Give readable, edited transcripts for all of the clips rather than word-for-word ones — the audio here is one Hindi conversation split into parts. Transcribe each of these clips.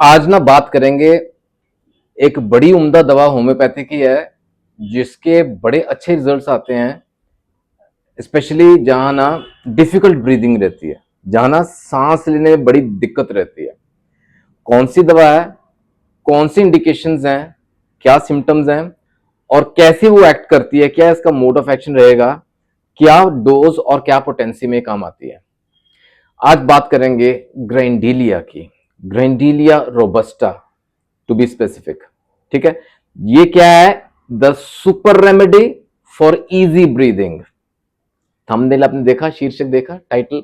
आज ना बात करेंगे। एक बड़ी उम्दा दवा होम्योपैथी की है जिसके बड़े अच्छे रिजल्ट्स आते हैं, स्पेशली जहां ना डिफिकल्ट ब्रीदिंग रहती है, जहां ना सांस लेने में बड़ी दिक्कत रहती है। कौन सी दवा है, कौन सी इंडिकेशंस हैं, क्या सिम्टम्स हैं और कैसे वो एक्ट करती है, क्या इसका मोड ऑफ एक्शन रहेगा, क्या डोज और क्या पोटेंसी में काम आती है। आज बात करेंगे ग्राइंडीलिया की, ग्राइंडीलिया रोबस्टा टू बी स्पेसिफिक। ठीक है, ये क्या है? The super remedy for easy breathing. Thumbnail आपने देखा, शीर्षक देखा, title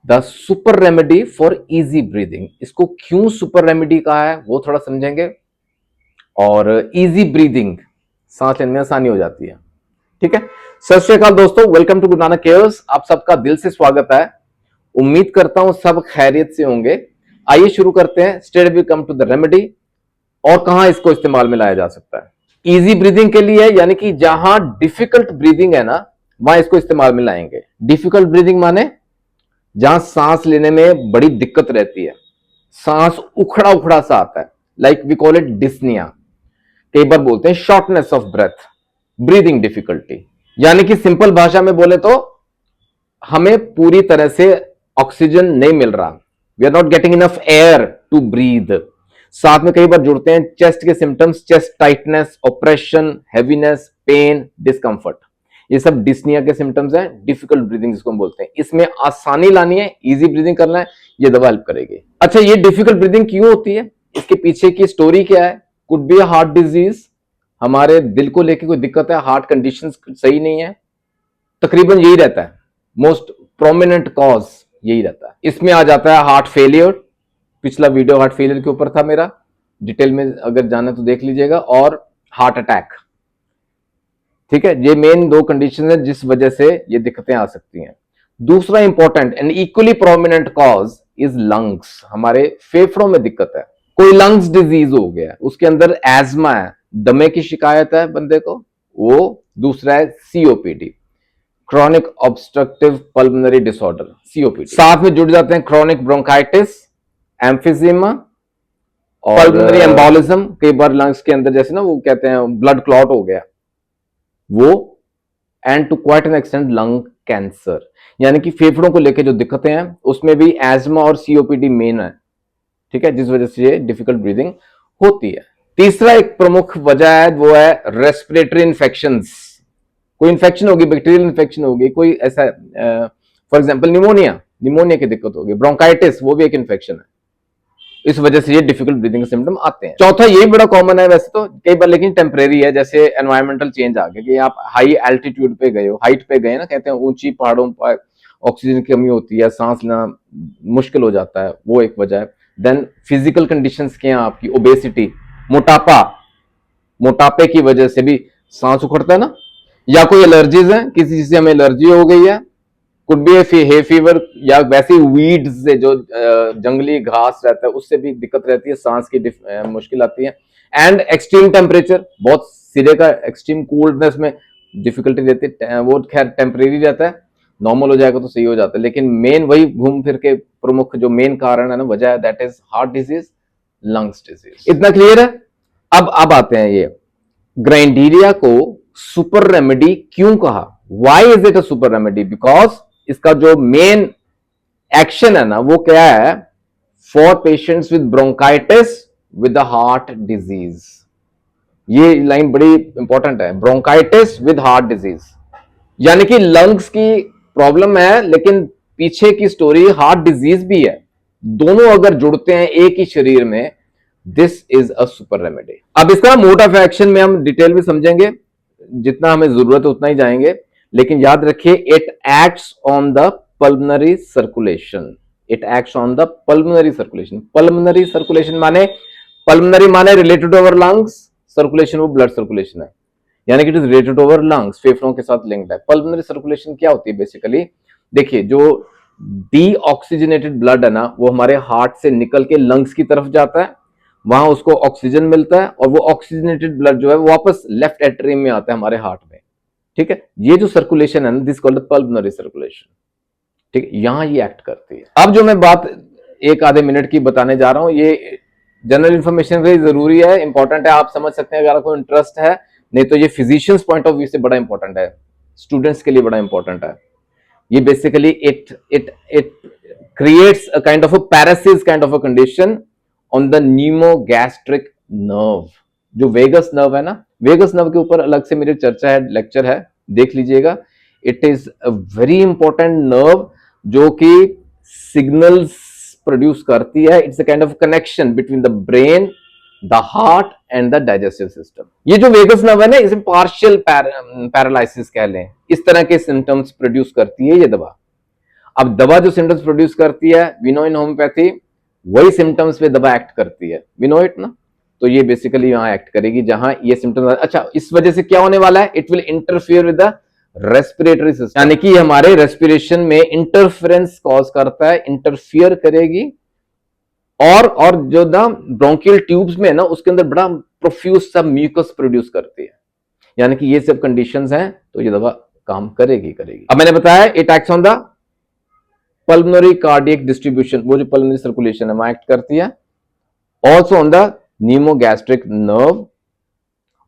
the super remedy for easy breathing. इसको क्यों सुपर रेमेडी कहा है वो थोड़ा समझेंगे, और इजी ब्रीदिंग, सांस लेने में आसानी हो जाती है। ठीक है, सत श्री अकाल दोस्तों, welcome to Guru Nanak cares. आप सबका दिल से स्वागत है। उम्मीद करता हूं सब खैरियत से होंगे। आइए शुरू करते हैं। Straight we come to the remedy और कहां इसको इस्तेमाल में लाया जा सकता है। इजी ब्रीदिंग के लिए, यानी कि जहां डिफिकल्ट ब्रीदिंग है ना, वहां इसको इस्तेमाल में लाएंगे। डिफिकल्ट ब्रीदिंग माने जहां सांस लेने में बड़ी दिक्कत रहती है, सांस उखड़ा उखड़ा सा आता है, like we call it dyspnoea. कई बार बोलते हैं shortness of breath, breathing difficulty. यानी कि सिंपल भाषा में बोले तो हमें पूरी तरह से ऑक्सीजन नहीं मिल रहा, we are not getting enough air to breathe. साथ में कई बार जुड़ते हैं चेस्ट के symptoms, chest tightness, oppression, heaviness, pain, discomfort. ये सब डिस्निया के सिम्टम्स हैं, डिफिकल्ट ब्रीदिंग जिसको हम बोलते हैं। इसमें आसानी लानी है, इजी ब्रीदिंग करना है, ये दवा हेल्प करेगी। अच्छा, ये डिफिकल्ट ब्रीदिंग क्यों होती है, इसके पीछे की स्टोरी क्या है? कुड बी हार्ट डिजीज, हमारे दिल को लेकर कोई दिक्कत है, हार्ट कंडीशन सही नहीं है, तकरीबन यही रहता है। मोस्ट प्रोमिनेंट कॉज यही रहता है। इसमें आ जाता है हार्ट फेलियर, पिछला वीडियो हार्ट फेलियर के ऊपर था मेरा, डिटेल में अगर जाना तो देख लीजिएगा, और हार्ट अटैक। ठीक है, ये मेन दो कंडीशन है जिस वजह से ये दिक्कतें आ सकती हैं। दूसरा important and equally prominent cause is lungs, हमारे फेफड़ों में दिक्कत है, कोई लंग्स डिजीज हो गया, उसके अंदर एजमा है, दमे की शिकायत है बंदे को, वो। दूसरा है COPD, chronic obstructive pulmonary disorder, COPD. साथ में जुड़ जाते हैं क्रॉनिक ब्रोंकाइटिस, एम्फिजीमा और पल्मोनरी एम्बोलिज्म। कई बार लंग्स के अंदर जैसे ना वो कहते हैं ब्लड क्लॉट हो गया वो, and to quite an extent lung cancer. यानी कि फेफड़ों को लेकर जो दिक्कतें हैं उसमें भी एजमा और सीओपीडी मेन है। ठीक है, जिस वजह से ये डिफिकल्ट ब्रीदिंग होती है। तीसरा एक प्रमुख वजह है, वो है रेस्पिरेटरी इन्फेक्शंस। कोई इन्फेक्शन होगी, बैक्टीरियल इन्फेक्शन होगी, कोई ऐसा फॉर एग्जांपल निमोनिया की दिक्कत होगी, ब्रोंकाइटिस वो भी एक इन्फेक्शन है, इस वजह से ये डिफिकल्ट ब्रीदिंग सिम्टम आते हैं। चौथा ये बड़ा कॉमन है वैसे तो कई बार, लेकिन टेम्परेरी है, जैसे एनवायरमेंटल चेंज आ गया कि आप हाई एल्टीट्यूड पे गए हो, हाइट पे गए ना, कहते हैं ऊंची पहाड़ों पर ऑक्सीजन की कमी होती है, सांस लेना मुश्किल हो जाता है, वो एक वजह है। देन फिजिकल कंडीशंस क्या हैं आपकी, ओबेसिटी, मोटापा, मोटापे की वजह से भी सांस उखड़ता है ना, या कोई एलर्जीज है, किसी चीज से हमें एलर्जी हो गई है, कुड बी हे फीवर, या वैसे वीड्स से जो जंगली घास रहता है उससे भी दिक्कत रहती है, सांस की मुश्किल आती है। एंड एक्सट्रीम टेम्परेचर, बहुत सिरे का एक्सट्रीम कोल्डनेस में डिफिकल्टी रहती है, वो खैर टेम्परेरी रहता है, नॉर्मल हो जाएगा तो सही हो जाता है। लेकिन मेन वही घूम फिर के प्रमुख जो मेन कारण है ना, वजह है, that is heart disease, lungs disease. इतना क्लियर है? अब आते हैं ये ग्राइंडीरिया को सुपर रेमेडी क्यों कहा। Why is it a super remedy? Because इसका जो मेन एक्शन है ना वो क्या है, for patients with bronchitis with the heart disease. ये लाइन बड़ी इंपॉर्टेंट है, ब्रोंकाइटिस विद हार्ट डिजीज, यानी कि लंग्स की प्रॉब्लम है लेकिन पीछे की स्टोरी हार्ट डिजीज भी है, दोनों अगर जुड़ते हैं एक ही शरीर में, this is a super remedy. अब इसका मोड ऑफ एक्शन में हम डिटेल में समझेंगे, जितना हमें जरूरत है उतना ही जाएंगे, लेकिन याद रखिए it acts on the pulmonary circulation, it acts on the pulmonary circulation. Pulmonary circulation माने, पल्मोनरी माने रिलेटेड ओवर लंग्स, सर्कुलेशन वो ब्लड सर्कुलेशन है, यानी कि it is related over lungs, फेफड़ों के साथ लिंक्ड है। पल्मोनरी सर्कुलेशन क्या होती है बेसिकली? देखिए, जो डीऑक्सीजनेटेड ब्लड है ना वो हमारे हार्ट से निकल के लंग्स की तरफ जाता है, वहां उसको ऑक्सीजन मिलता है, और वो ऑक्सीजनेटेड ब्लड जो है वो वापस लेफ्ट एट्रियम में आता है हमारे हार्ट में। ठीक है, ये जो सर्कुलेशन है ना, दिस कॉल्ड पल्मोनरी सर्कुलेशन। ठीक है, यहां ये एक्ट करती है। अब जो मैं बात एक आधे मिनट की बताने जा रहा हूं, ये जनरल इन्फॉर्मेशन भी जरूरी है, इंपॉर्टेंट है, आप समझ सकते हैं अगर आपको इंटरेस्ट है। नहीं तो ये फिजिशियंस पॉइंट ऑफ व्यू से बड़ा इंपॉर्टेंट है, स्टूडेंट्स के लिए बड़ा इंपॉर्टेंट है। ये basically it creates a kind of a paresis kind of a condition on the pneumogastric nerve। जो वेगस नर्व है ना, वेगस नर्व के ऊपर अलग से मेरी चर्चा है, लेक्चर है, देख लीजिएगा। It is a very important nerve जो कि सिग्नल्स प्रोड्यूस करती है। It's a kind of connection between the brain, the heart and the digestive system. ये जो वेगस नर्व है ना, इसे पार्शियल पैरालिसिस कह लें, इस तरह के सिम्टम्स प्रोड्यूस करती है ये दवा। अब दवा जो सिम्टम्स प्रोड्यूस करती है, वी नो इन होम्योपैथी, वही सिम्टम्स पे दवा एक्ट करती है, वी नो इट ना। तो ये बेसिकली यहां एक्ट करेगी जहां ये सिम्टम्स। अच्छा, इस वजह से क्या होने वाला है, it will interfere with the respiratory system, यानी कि हमारे रेस्पिरेशन में इंटरफेरेंस कॉज करता है, इंटरफियर करेगी। और जो ना ब्रोंकियल ट्यूब्स में है ना, उसके अंदर बड़ा प्रोफ्यूज सा म्यूकस प्रोड्यूस करती है। यानी कि ये सब कंडीशंस हैं, तो ये दवा काम करेगी। अब मैंने बताया it acts on the pulmonary cardiac distribution, वो जो पल्मोनरी सर्कुलेशन है वहां एक्ट करती है। ऑल्सो ऑन द न्यूमोगैस्ट्रिक नर्व,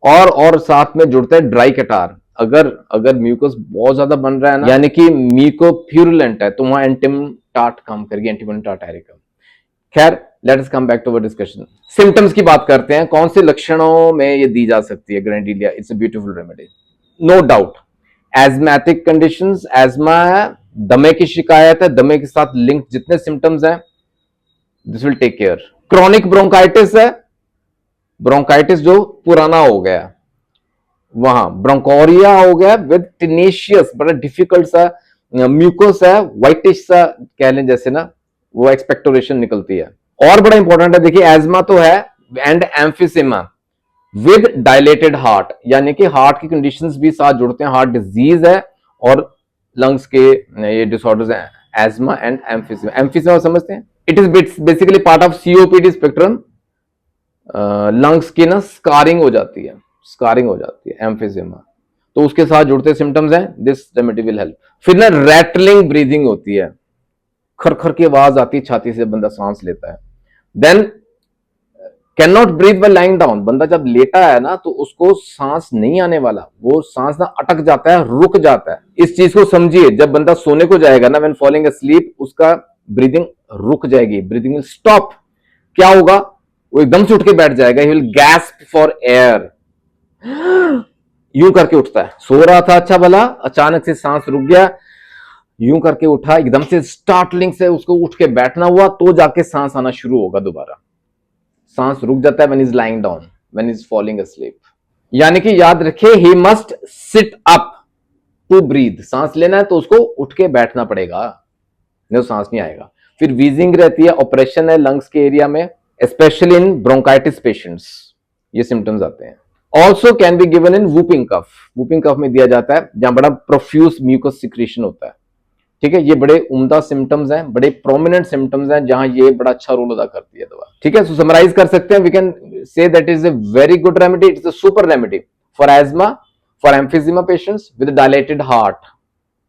और साथ में जुड़ता है ड्राई कटार। अगर म्यूकस बहुत ज्यादा बन रहा है ना, यानी कि म्यूकोप्यूरुलेंट है, तो वहां एंटिम टाट काम करेगी, एंटीमोनियम टार्टारिकम। खैर, let us come back to our discussion. Symptoms की बात करते हैं, कौन से लक्षणों में ये दी जा सकती है grindelia. It's a beautiful remedy, no doubt. Asthmatic conditions, asthma है, दमे की शिकायत है, दमे के साथ लिंक जितने सिम्टम्स हैं, this will take care. Chronic bronchitis है, ब्रोंकाइटिस जो पुराना हो गया, वहां ब्रोंकोरिया हो गया विद टिनेशियस, बड़ा डिफिकल्ट सा म्यूकोस है, व्हाइटिश सा कह लें जैसे ना, वो एक्सपेक्टोरेशन निकलती है। और बड़ा इंपॉर्टेंट है, देखिए एजमा तो है, and emphysema with dilated heart, यानी कि हार्ट की कंडीशंस भी साथ जुड़ते हैं, हार्ट डिजीज है और लंग्स के ये डिसऑर्डर्स हैं, एजमा एंड एम्फिसेमा। एम्फिसेमा समझते हैं, it is basically part of COPD spectrum. Lungs की ना स्कारिंग हो जाती है, एम्फिसेमा, तो उसके साथ जुड़ते सिम्टम्स हैं, दिस रेमेडी विल हेल्प। फिर ना रैटलिंग ब्रीदिंग होती है, खरखर की आवाज आती है छाती से, बंदा सांस लेता है। Then can not breathe while lying down, बंदा जब लेटा है ना तो उसको सांस नहीं आने वाला, वो सांस ना अटक जाता है, रुक जाता है। इस चीज को समझिए, जब बंदा सोने को जाएगा ना, व्हेन फॉलिंग अस्लीप, उसका ब्रीदिंग रुक जाएगी, ब्रीदिंग विल स्टॉप। क्या होगा, वो एकदम से उठ के बैठ जाएगा, he will gasp for air, यूं करके उठता है। सो रहा था अच्छा भला, अचानक से सांस रुक गया, यूं करके उठा, एकदम से स्टार्टलिंग से उसको उठ के बैठना हुआ, तो जाके सांस आना शुरू होगा दोबारा। सांस रुक जाता है when is lying down, when is falling asleep. यानी कि याद रखिए, he must sit up to breathe, सांस लेना है तो उसको उठ के बैठना पड़ेगा, नहीं तो सांस नहीं आएगा। फिर वीजिंग रहती है, ऑपरेशन है लंग्स के एरिया में, स्पेशली इन ब्रोंकाइटिस पेशेंट्स ये सिम्टम्स आते हैं। Also can be given in whooping cough, whooping cough में दिया जाता है जहां बड़ा प्रोफ्यूज म्यूकस सिक्रीशन होता है। ठीक है, ये बड़े उम्दा सिम्टम्स हैं, बड़े प्रोमिनेंट सिम्टम्स हैं, जहां ये बड़ा अच्छा रोल अदा करती है दवा। ठीक है, सो समराइज कर सकते हैं, we can say that is a very good remedy, it's a super remedy for asthma, for emphysema patients with dilated heart.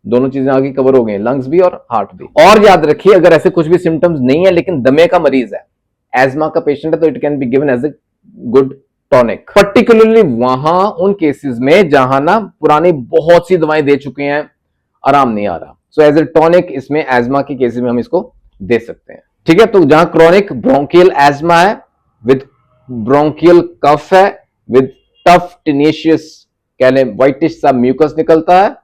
दोनों चीजें आगे कवर हो गई, लंग्स भी और हार्ट भी। और याद रखिए, अगर ऐसे कुछ भी सिम्टम्स नहीं है लेकिन दमे का मरीज है, एजमा का पेशेंट है, तो it can be given as a good tonic, particularly वहां उन केसेस में जहां ना पुरानी बहुत सी दवाएं दे चुके हैं, आराम नहीं आ रहा। सो एज ए टॉनिक इसमें एजमा के केसेस में हम इसको दे सकते हैं। ठीक है, तो जहां क्रॉनिक ब्रोंकियल एजमा है विद ब्रोंकियल कफ है विद टफ टिनेशियस कह लें, व्हाइटिश सा म्यूकस निकलता है,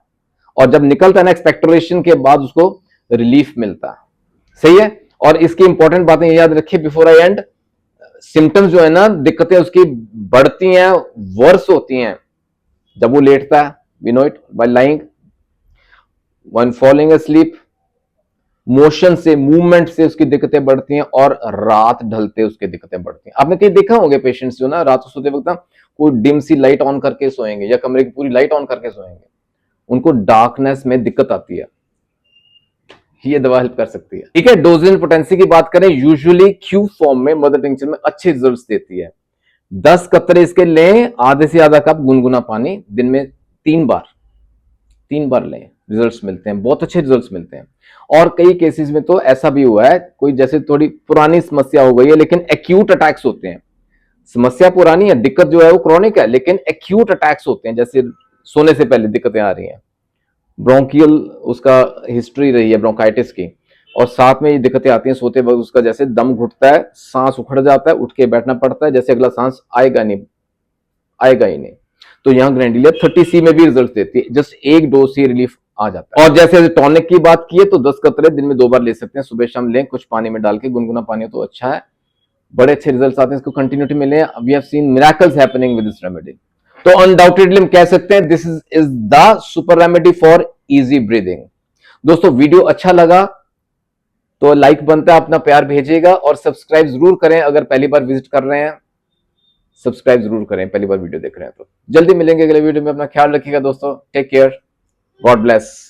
और जब निकलता है ना एक्सपेक्टोरेशन के बाद उसको रिलीफ मिलता है। सही है, और इसकी इंपॉर्टेंट बातें याद रखिए बिफोर आई एंड। सिम्टम्स जो है ना, दिक्कतें उसकी बढ़ती हैं, वर्स होती हैं जब वो लेटता है, we know it, by lying, when falling asleep, motion से, मूवमेंट से उसकी दिक्कतें बढ़ती हैं, और रात ढलते उसकी दिक्कतें बढ़ती हैं। आपने कहीं देखा होंगे पेशेंट्स जो ना रात को सोते वक्त ना कोई डिम सी लाइट ऑन करके सोएंगे, या कमरे की पूरी लाइट ऑन करके सोएंगे, उनको डार्कनेस में दिक्कत आती है, ये दवा हेल्प कर सकती है। ठीक है, डोजेज एंड पोटेंसी की बात करें, यूजुअली क्यू फॉर्म में मदर टिंचर में अच्छे रिजल्ट्स देती है। 10 कतरे इसके लें, आधे से आधा कप गुनगुना पानी दिन में 3 बार लें, रिजल्ट्स मिलते हैं, बहुत अच्छे रिजल्ट्स मिलते हैं। और कई केसेस में तो ऐसा भी हुआ है, कोई जैसे थोड़ी पुरानी समस्या हो गई है लेकिन एक्यूट अटैक्स होते हैं, समस्या पुरानी है, दिक्कत जो है वो क्रॉनिक है, लेकिन एक्यूट अटैक्स होते हैं, जैसे सोने से पहले दिक्कतें आ रही हैं, ब्रोंकियल उसका हिस्ट्री रही है ब्रोंकाइटिस की, और साथ में ये दिक्कतें आती हैं सोते वक्त, उसका जैसे दम घुटता है, सांस उखड़ जाता है, उठ के बैठना पड़ता है, जैसे अगला सांस आएगा नहीं, आएगा ही नहीं। तो यहाँ ग्रैंडिलिया 30C में भी रिजल्ट देती है, जस्ट एक डोज से रिलीफ आ जाता है। और जैसे टॉनिक की बात की है तो 10 कतरे दिन में 2 बार ले सकते हैं, सुबह शाम लें, कुछ पानी में डाल के, गुनगुना पानी हो तो अच्छा है, बड़े अच्छे रिजल्ट आते हैं, इसको कंटिन्यूटी मिले। We have seen miracles happening with this remedy. तो अनडाउटेडली हम कह सकते हैं this is the super remedy for easy breathing. दोस्तों वीडियो अच्छा लगा तो लाइक बनता है, अपना प्यार भेजिएगा, और सब्सक्राइब जरूर करें अगर पहली बार विजिट कर रहे हैं, सब्सक्राइब जरूर करें पहली बार वीडियो देख रहे हैं तो। जल्दी मिलेंगे अगले वीडियो में, अपना ख्याल रखिएगा दोस्तों, टेक केयर, गॉड ब्लेस।